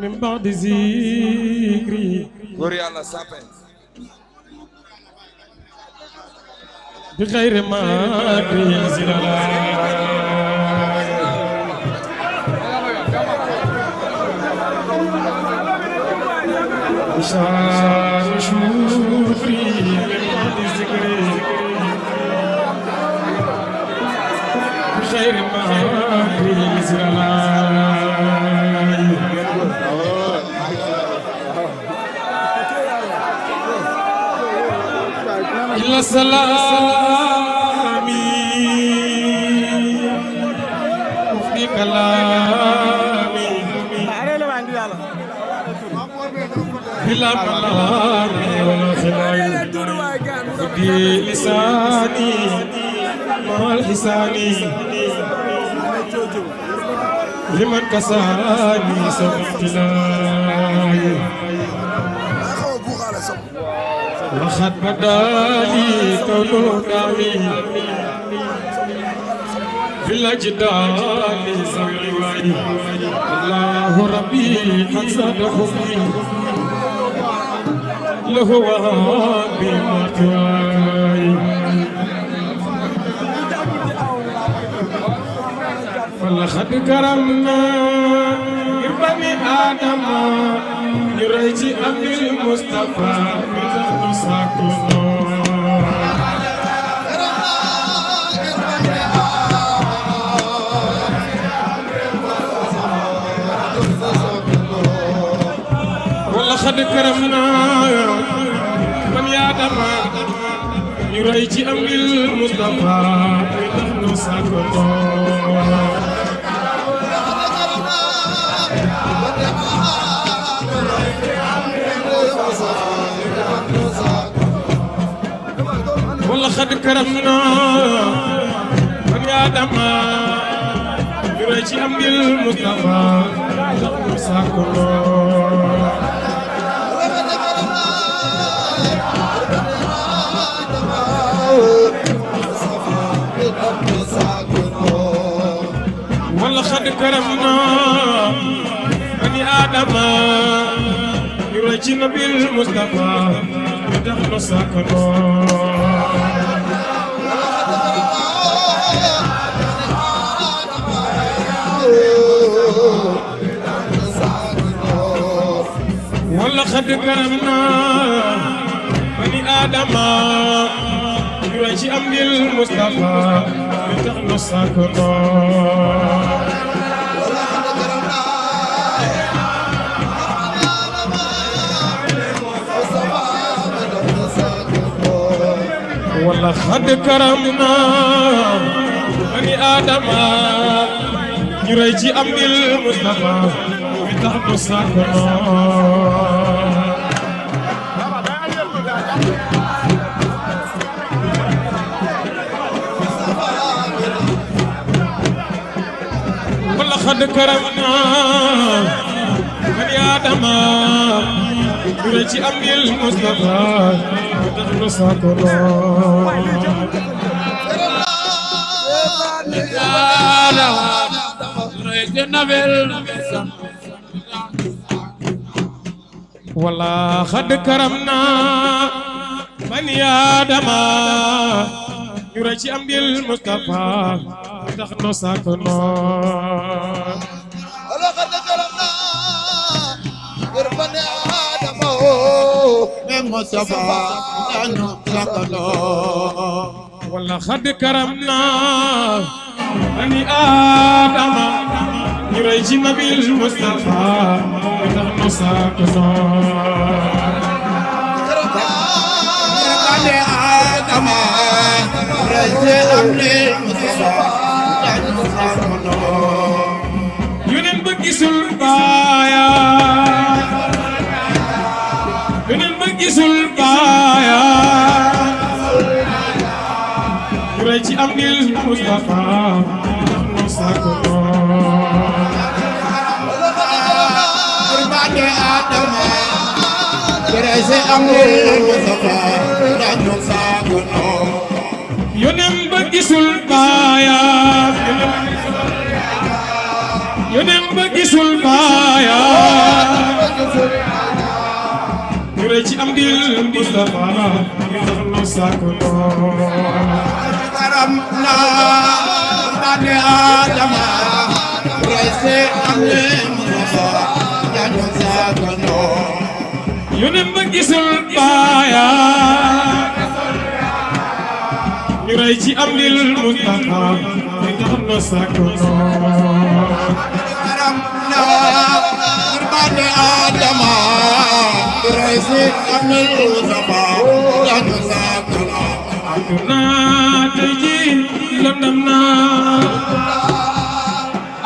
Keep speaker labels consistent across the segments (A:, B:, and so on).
A: min ba'di zikri
B: góor yàlla sape
A: bi xayri ma zilala شان شوفي من بعد ذكري بخير ما نزل إلا سلامي وفي كلامي بلا ملام ولا خلاي في لساني مع الحساني لمن كساني سمعتناي وخد بدالي تولوناي في الأجدال سمعي الله ربي قد صدقني لهو بمطواي ولقد كرمنا بني آدم يريج أمر المصطفى بذات ساكنه ولقد كرمنا بني آدم يريج أمر المصطفى بذات ساكنه ولقد كرمنا بني آدم يريج أمر المصطفى بذات ساكنه ولقد كرمنا بني آدم يريج النبي المصطفى بدخل ساكنه ولقد كرمنا بني آدم يريج النبي المصطفى بدخل ساكنه ولقد كرمنا بني آدم يريج أمر المصطفى بتحت ساكنه ولقد كرمنا بني آدم يريج أمر المصطفى بتحت ساكنه ولقد كرمنا بني آدم يريج أمر المصطفى بتحت ساكنه
C: ولقد كرمنا بني آدم المصطفى ساكنه
A: ولقد كرمنا بني آدم يريج النبي المصطفى بتحت ساكنه
C: بني آدم يريج النبي المصطفى ساكنه
A: يونن بغيسول بايا يونن بغيسول بايا يريج أمر المصطفى ساكنه
C: بني آدم يريج أمر المصطفى ساكنه
A: يونن بغيسول بايا يونن بغيسول بايا ci am dil Mustafa no sakono
C: karam na bani adama rese amne Mustafa no sakono
A: yonen ba gisul baaya ñu rey ci am dil Mustafa no sakono
C: karam na bani adama rese amne Mustafa no sakono
A: aduna tey ji lëndëm na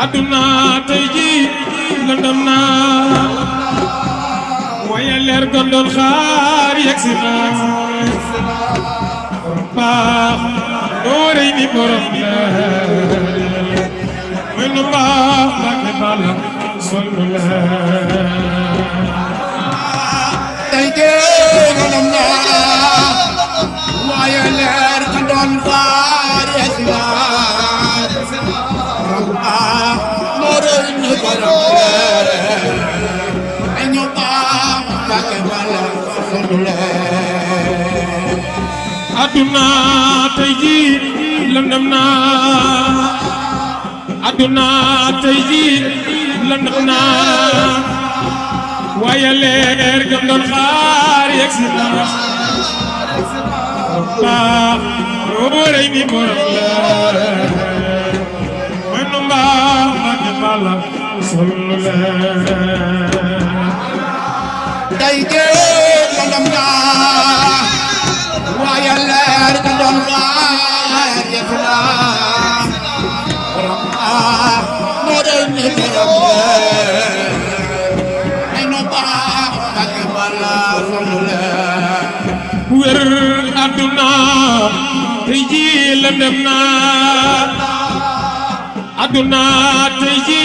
A: aduna tey ji lëndëm na waaye leer gon doon xaar yegsi na baax doo rëy ni borom leer mooy nu baax Mbàkke Balla sonn leer
C: tey de ganam na waaye leer ka doon xaar yegsi na moo rëy ni borom leer ay ñu baax Mbàkke Balla sonn leer
A: aduna tey ji lëndëm na aduna tey ji lëndëm na waaye leer gam doon xaar yegsi na baax moo rëy ni borom leer mooy nu mbaax Mbàkke Balla sonn leer
C: tey de ganam na waaye leer ka doon xaar yegsi na moo rëy ni borom leer ay nu baax Mbàkke Balla sonn leer
A: wér aduna tey ji lëndëm na aduna tey ji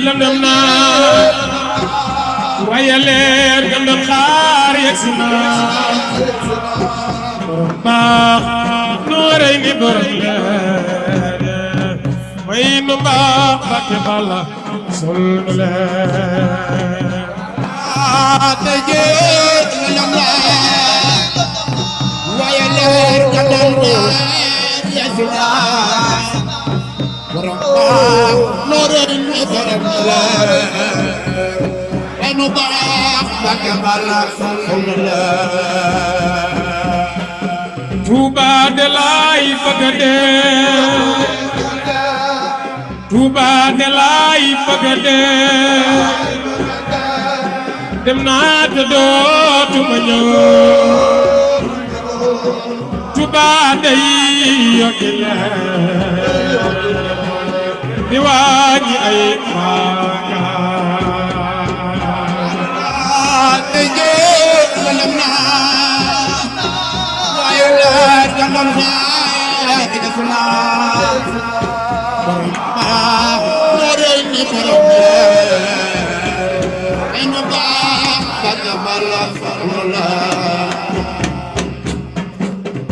A: lëndëm na waaye leer gam doon xaar yegsi na borom baax noo rëy ni borom leer may nu mbaax Mbàkke Balla sonn leer
C: tey jii ganam na waaye leer ka doon xaar yegsi na borom baax noo rëy ni borom leer ay nu baax Mbàkke Balla sonn leer
A: Touba de laay bëgg a dee Touba de laay bëgg a dee dem naa te dootuma ñëw Touba day yokki leer di wàññi ay bàkkaar
C: tey jii ganam na waaye leer ka doon xaar yegsi na borom baax moo rëy ni borom leer ay nu baax Mbàkke Balla sonn leer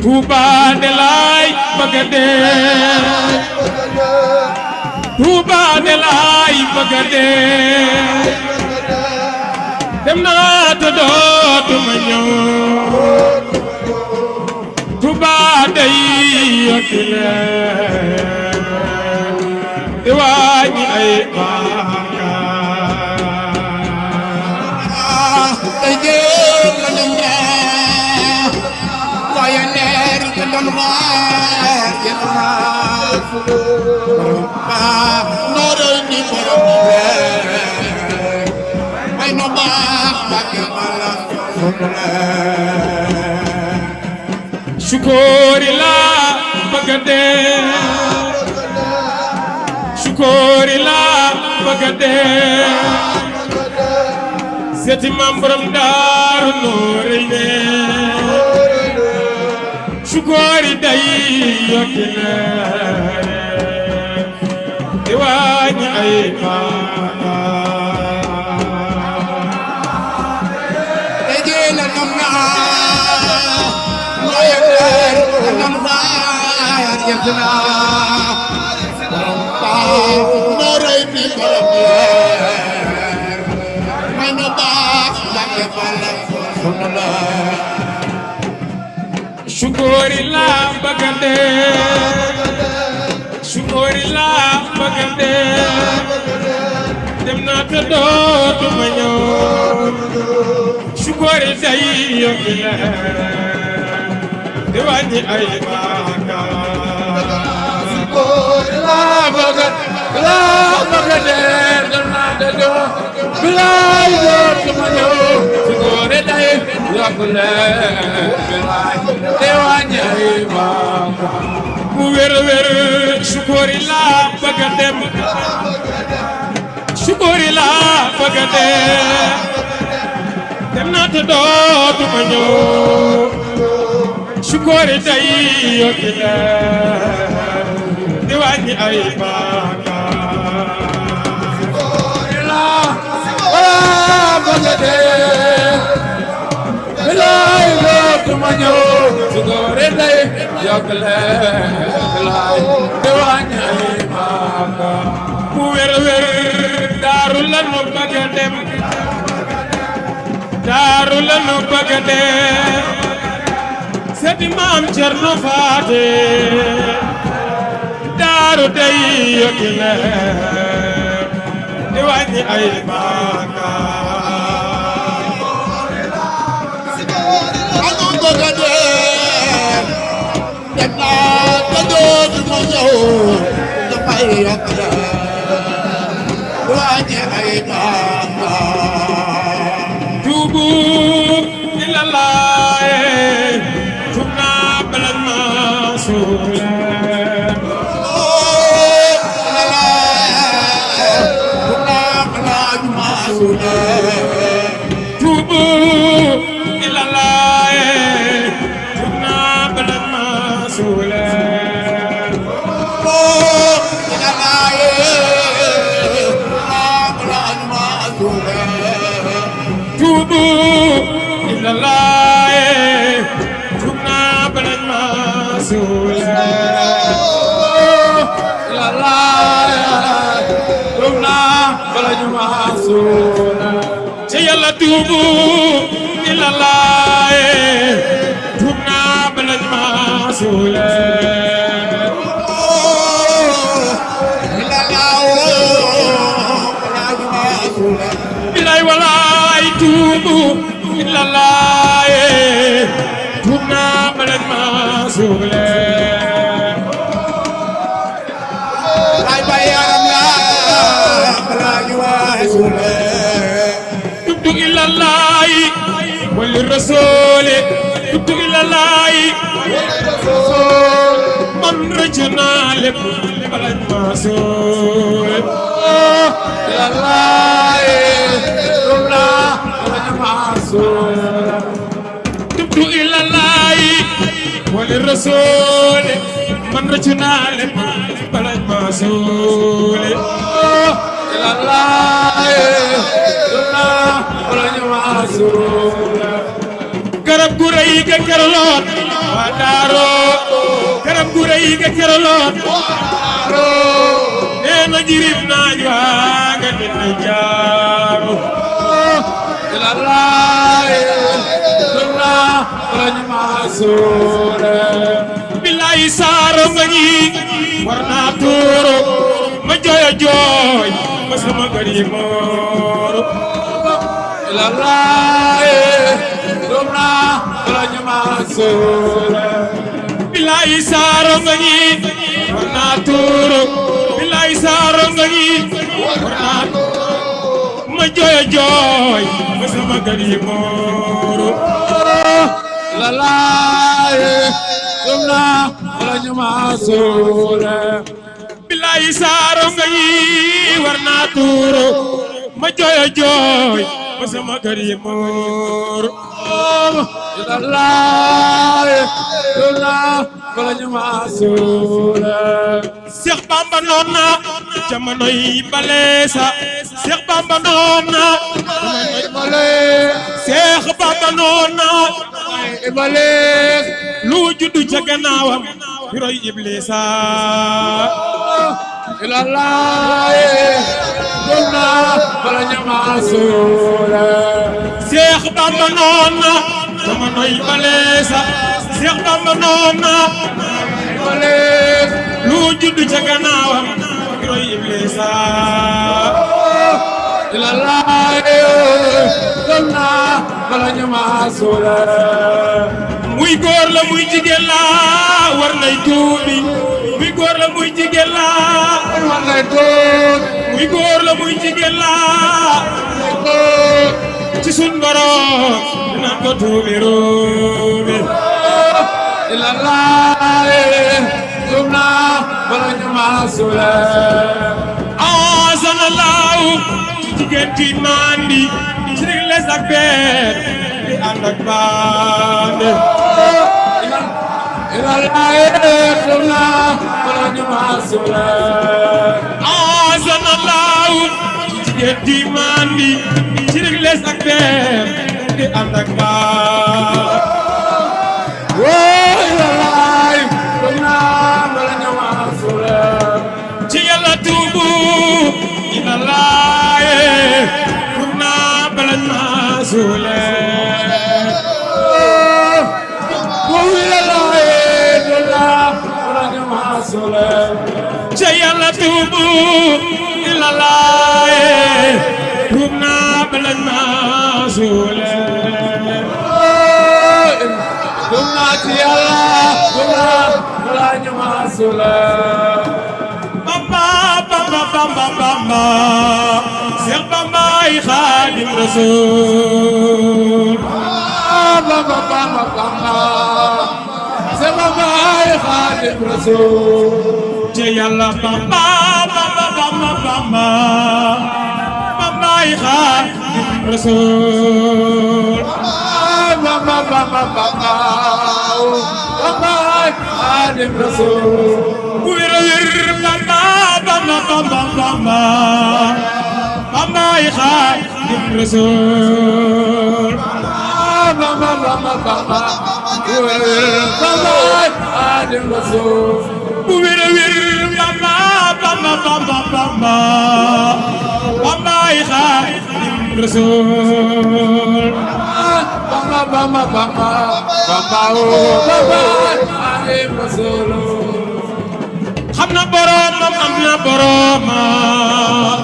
A: Touba de laay bëgg a dee Touba de laay bëgg a dee dem naa te dootuma ñëw Touba day yokki leer di wàññi ay bàkkaar
C: tey jii ganam na waaye leer ka doon xaar yegsi na borom baax noo rëy ni borom leer ay nu baax Mbàkke Balla sonn leer
A: Sukóori laa bëgg a dee Sukóori laa bëgg a dee seeti maam borom Daaru Nooreeyni Sukóori day yokki leer di wàññi ay bàkkaar
C: tey jii ganam na waaye leer ka doon xaar yegsi na borom baax moo rëy ni borom leer may nu baax Mbàkke Balla sonn
A: Shukori la bëgg a dee Shukori la bëgg a dee dem naa te dootuma ñëw Shukori day yokki la di wàññi ay bàkkaar Shukori la bëgg a dee dem naa te dootuma ñëw Shukori day yokki la di wàññi ay bàkkaar bu wér wér Shukori la bëgg a dem Shukori la bëgg a dee dem naa te dootuma ñëw Shukori day yokki leer di wàññi ay bàkkaar Shukori la bëgg a dee bilaay dootuma ñëw Shukori day yokki leer di wàññi ay bàkkaar bu wér wér daaru lanu bëgg a dem daaru lanu bëgg a dem seeti maam Cerno Faate daaru day yokki leer di wàññi ay bàkkaar
C: lanu bëgg a dem dem naa te dootuma ñëw damay yokk wàññi ay bàkkaar
A: tuubu ilalaaye tuub naa bala ma suule tuubu ilalaaye tuub naa bala ma suule tuubu ilalaaye tuub naa bala ma suule ilalaaye tuub naa bala ma suule ci Yàlla tuubu ilalaaye tuub naa bala ma suule bilay walaay tuubu ilalaaye tuub naa bala ma suule
C: ay bayaram la balaaji waay suule
A: tubtu ilalaayi wali rasuuli tubtu ilalaayi man rëcc naa lépp bala ma suule ilalaayi tuub naa bala ma suule tubtu ilalaayi wali rasuuli man rëcc naa lépp bala ma suule ilalaayi tuub naa bala ma suule garab gu rëy ga keraloon waa daaro garab gu rëy ga keraloon nee na jirib naaj waa nga nit na jaaru ilalaayi tuub naa bala ma suule billaay saaro nga ñi war naa tuuru ma jooy jooy ma sama gër yi mooru ilalaayi tuub naa bala ma suule billaay saaro nga ñi war naa tuuru billaay saaro nga ñi war naa tuuru ma jooy jooy ma sama gër yi mooru ilalaayi tuub naa bala ma suule billaay saaro nga ñi war naa tuuru ma jooy jooy ma sama gër yi mooru ilalaayi tuub naa bala ma suule Seex Bamba noon na jamono yi baleesa Seex Bamba noon na jamono yi baleesa Seex Bamba noon na baleesa lu juddu ca gannaawam roy Iblisa ilallah gonna bala ñama sura
B: Seex Bamba noona sama noy baleesa Seex Bamba noona
A: balees
B: lu judd ca gannaawam roy Iblisa
A: ilallah gonna bala ñama sura
B: muy góor la muy jigéen la war nay tuubi muy góor la muy jigéen la
A: war nay tuubi
B: muy góor la muy jigéen la ci sun borom dina ko tuubi ruubi
A: ilallah gonna bala ñama sura
B: asanallahu ci jigéen ci mandi ci les ak beer di ànd ak baande
A: ilallah gonna bala ñama sura
B: asanallahu ci jigéen ci mandi ci les ak beer di ànd ak baande
A: ilallah gonna bala ñama sura
B: ci Yàlla tuubu ilallah gonna bala ñama sura ci Yàlla tuubu ilallah gonna bala ñama sura
A: gonna ci Yàlla gonna bala ñama sura
B: Bamba Bamba Bamba Bamba Seex Bamba ay Xaadim Rasuul
A: Bamba Bamba Bamba Seex Bamba ay Xaadim Rasuul
B: ci Yàlla Bamba Bamba Bamba Bamba Bamba ay Xaadim Rasuul
A: Bamba Bamba Bamba Bamba ay Xaadim Rasuul
B: bu wér a wér Bamba Bamba Bamba Bamba Bamba ay Xaadim Rasuul
A: Bamba Bamba Bamba Bamba ay Xaadim Rasuul
B: bu wér a wér Bamba Bamba Bamba Bamba Bamba ay Xaadim Rasuul
A: Bamba Bamba Bamba Bamba Bamba ay Xaadim Rasuul
B: xam na boromam am na boromam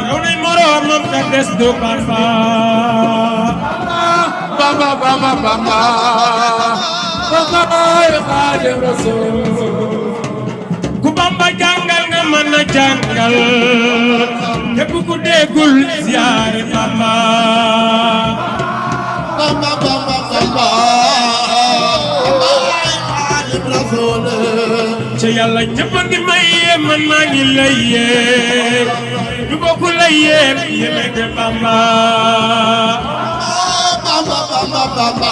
B: lu ne moromam ka des du Bamba
A: Bamba Bamba Bamba Bamba ay Xaadim Rasuul
B: ku Bamba jàngal nga mën a jàngal képp ku déggul ziyaare Bamba
C: Bamba Bamba Bamba Xaadim Rasuul
B: ci Yàlla ñëpp a ngi may yee man maa ngi lay yee ñu bokk lay yee yéeme ke Bamba
C: Bamba Bamba Bamba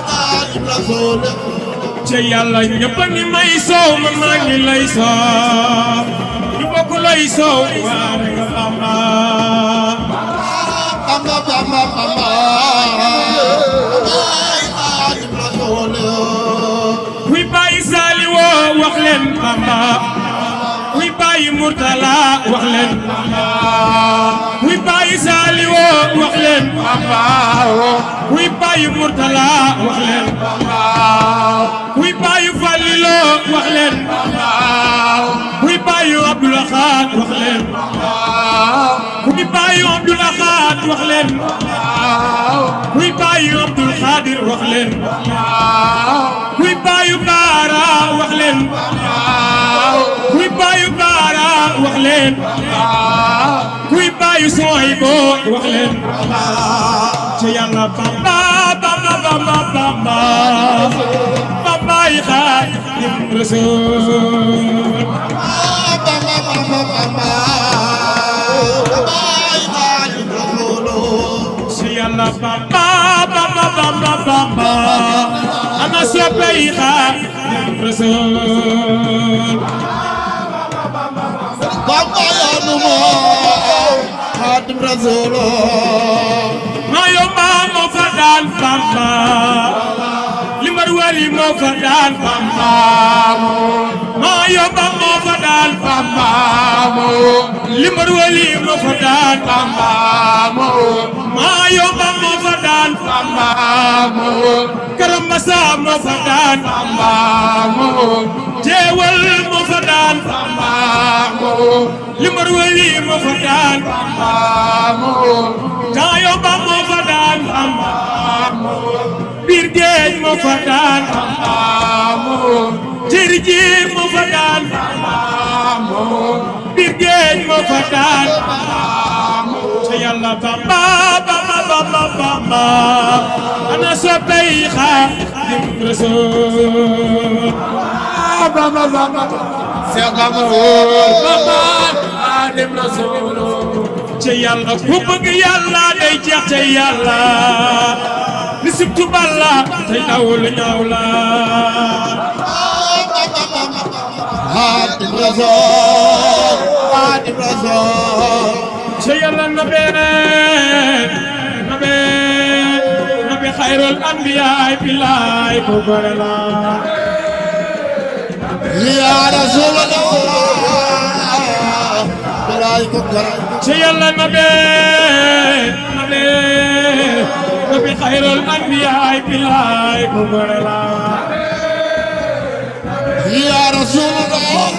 C: Xaadim Rasuul
B: ci Yàlla ñëpp a ngi may soow man maa ngi lay soow ñu bokk lay soow waare nga Bamba
C: Bamba Bamba Bamba Xaadim Rasuul
B: kuy bàyyi Saali woo wax leen Bamba kuy bàyyi Murtala wax leen Bamba kuy bàyyi Saali woo wax leen Bamba kuy bàyyi Murtala wax leen Bamba kuy bàyyi Falilo wax leen Bamba kuy bàyyi Abdul Ahad wax leen Bamba kuy bàyyi Abdul Ahad wax leen Bamba kuy bàyyi Abdul Xaadir wax leen Bamba kuy bàyyi Baara wax leen Bamba kuy bàyyi Baara wax leen Bamba kuy bàyyi Sohaybo wax leen Bamba ci Yàlla Bamba Bamba Bamba Bamba Bamba ay Xaadim Rasuul
C: Bamba Bamba Bamba Xaadim Rasuul
B: ci Yàlla Bamba Bamba Bamba Bamba ana soppey Xaadim Rasuul
C: Bamba yoonu moo Xaadim Rasuul
B: ma yomba moo fa daan Bamba li mar wali moo fa daan Bamba maa yomba moo fa daan Bamba limbar wali moo fa daan Bamba maa yomba moo fa daan Bamba Karam Massa moo fa daan Bamba jeewal moo fa daan Bamba limbar wali moo fa daan Bamba maa yomba moo fa daan Bamba biir géej moo fa daan Bamba jëri ji moo fa daan Bamba biir géej moo fa daan Bamba te Yàlla Bamba Bamba Bamba Bamba ana soppey Xaadim Rasuul
A: Bamba Bamba Seex Bamba Xaadim Rasuul
B: te Yàlla ku bëgg Yàlla day jeex te Yàlla li sibtu balla tey dawul ñaaw la
C: Xaadim Rasuul Xaadim Rasuul
B: te Yàlla nabi xayrul anbiyaa billaay ko gore la
C: yaa Rasuulallah billaay ko gore
B: te Yàlla nabi xayrul anbiyaa billaay ko gore la
C: yaa Rasuulallah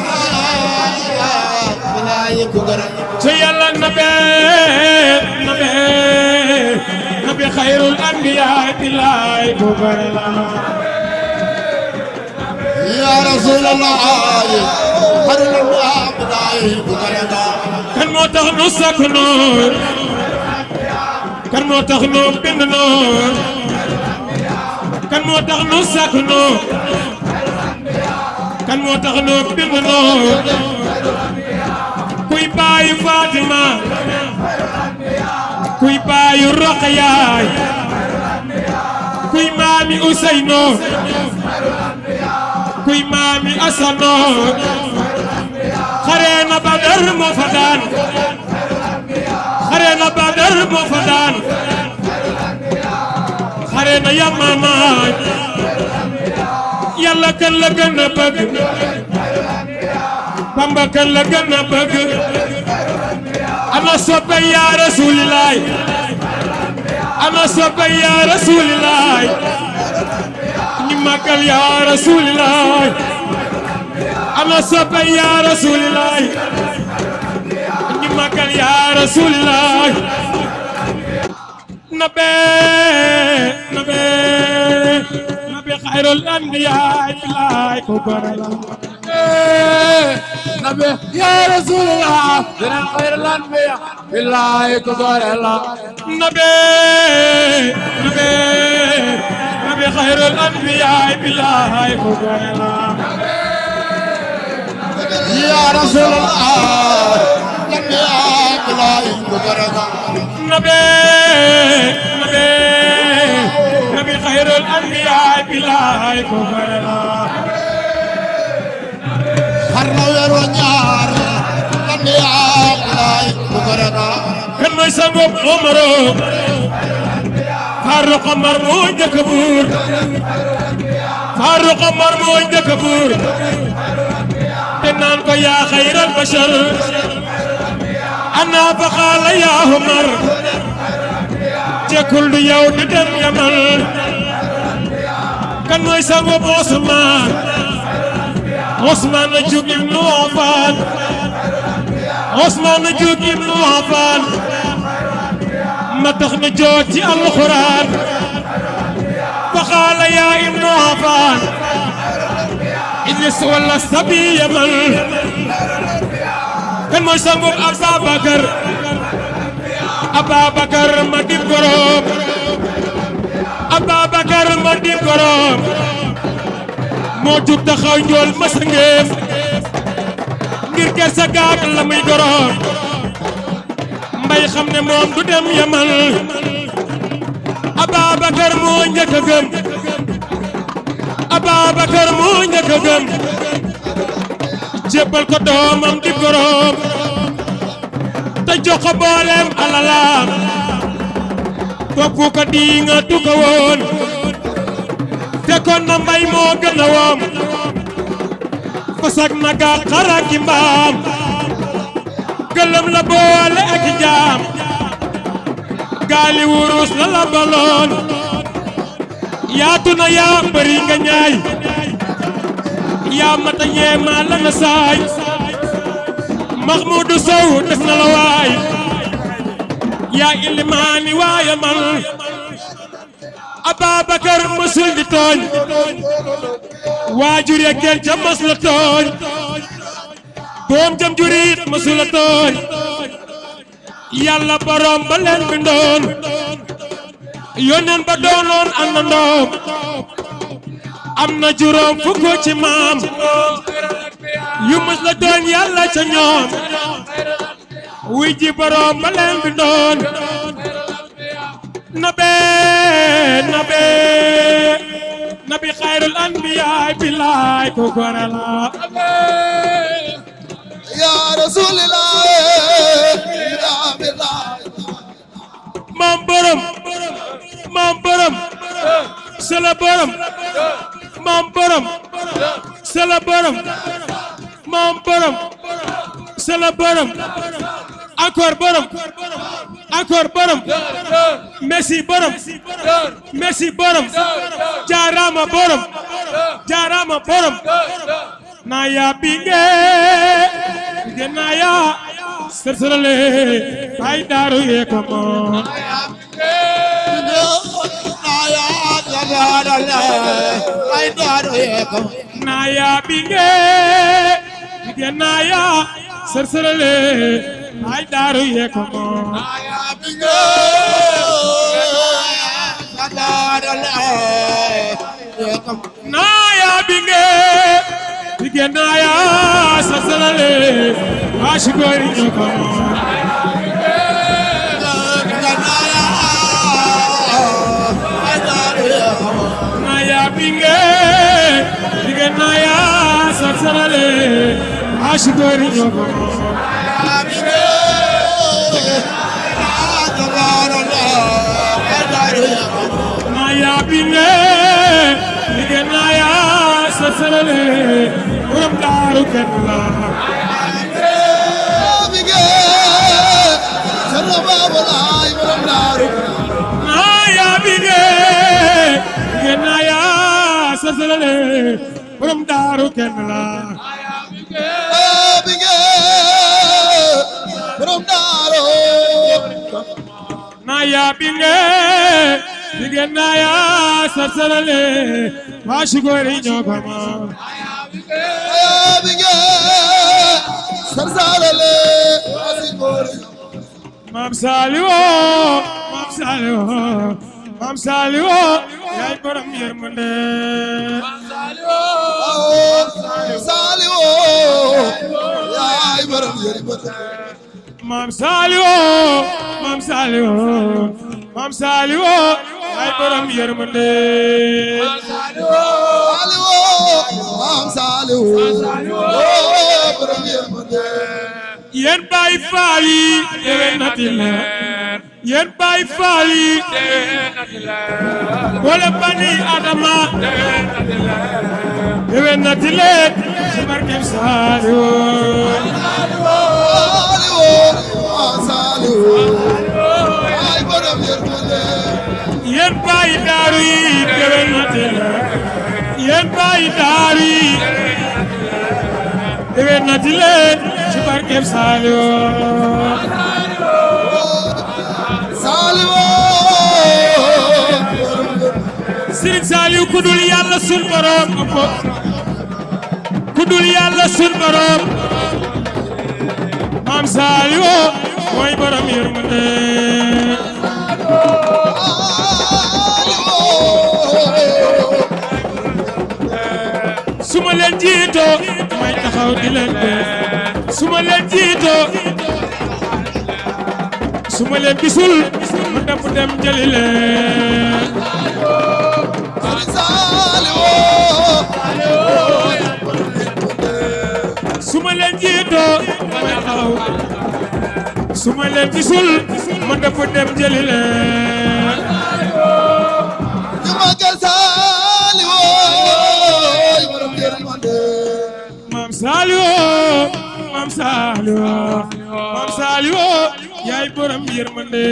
C: billaay ko gore
B: te Yàlla nabi xayrul anbiyaa billaay ko gore la
C: yaa Rasuulallah xayrul anbiyaa billaay ko gore la
B: kan moo tax nu sakk noor kan moo tax nu bind noor kan moo tax nu sakk noor kan moo tax nu bind noor kuy baayu Fatima kuy baayu Roqayaay kuy maami Useyno kuy maami Asano xare na Badar moo fa daan xare na Badar moo fa daan xare na Yamama Yàlla kan la gën a bëgg Bamba kan la gën a bëgg ana soppe yaa Rasulilaay ana soppe yaa Rasulilaay ñi màggal yaa Rasulilaay ana soppe yaa Rasulilaay ñi màggal yaa Rasulilaay nabe xayrul anbiyaa billaay ko gore la
A: nabi ya Rasulullah dina xayrul anbiyaa billaay ko gore la
B: nabi xayrul anbiyaa billaay ko gore la
C: yaa Rasuulallah billaay ko gore la
B: nabi xayrul anbiyaa billaay ko gore la
C: xar na weeru ñaar anbiyaa billaay ko gore la
B: kan mooy sangu Omaro Faruq Omar moo njëkk buur Faruq Omar moo njëkk buur te naan ko yaa xayral bashar ana fa xaala yaa Omar jekkul du yow di dem Yamal kan mooy sangu Osman Osman na jug ibnu Affan Osman na jug ibnu Affan ma tax na joot ci alxuraan fa xaala yaa ibnu Affan Idris wala sabi Yamal kan mooy sangu Ababakar ma dib gorom Ababakar ma dib gorom moo jug taxaw njool masangeef ngir kersa gaag la muy gorom mbay xam ne moom du dem Yamal Ababakar moo njëkk a gëm Ababakar moo njëkk a gëm jébbal ko doomam di gorom te jox ko booleem alalaam kooku ko di nga du ko woon te kon na mbay moo gën a woom fasak naga xaraki mbaam gëlëm la boole ak jaam gaali wurus la la baloon yaatu na yaa bëri nga ñaay yaa mata ñeema la na saay Mahmoudou Sow def na la waay yaa ilimaani waaye man Ababakar mësul di tooñ waajur ya kenn ca mës la tooñ doom jëm jurit mësul la tooñ yàlla borom ba leen bindoon yónneen ba doonoon àndandoom am na juróom fukk ci maam yu mës la tooñ yàlla ca ñoom wuy ji borom ba leen bindoon nabi xayrul anbiyaa billaay ko gore la
C: ya rasulillah ya billah
B: maam borom c'est le borom maam borom c'est le borom maam borom c'est le borom encore borom merci borom jaarama borom na ya binge na ya serserale ay daru ye ko mo
C: na ya jagarale ay daru ye ko
B: na ya binge na ya serserale ay daru ye ko mo Naya binge naya sasalale ashigori nyoko Naya binge naya sasalale ashigori nyoko Naya binge naya sasalale borom daaru kenn la
C: binge sama walaay borom daaru
B: naya binge naya sasalale borom daaru kenn la
C: binge borom daaru
B: naya binge naya sasalale ashigori nyoko
C: binge sarsalale ashigori
B: Mam Saliou yaay borom yërmande
C: Saliou yaay borom yërmande
B: Mam Saliou yaay borom yërmande yéen Baay Faal yi déwénati leen yéen Baay Faal yi wala bani Adama déwénati leen ci barkeem yéen Baay Daaru yi déwénati leen yéen Baay Daaru yi déwénati leen ci barkeem Sëriñ Saliou ku dul Yàlla sun borom ku dul Yàlla sun borom Maam Saliou mooy borom yërmande suma leen jiitoo may taxaw di leen suma leen jiitoo suma leen gisul ma dem jëli leen suma leen jiitoo may taxaw suma leen gisul ma dem jëli leen
C: ñu magal Saliou
B: Mam Saliou yaay borom yërmande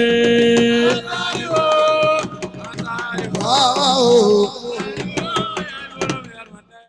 C: waaw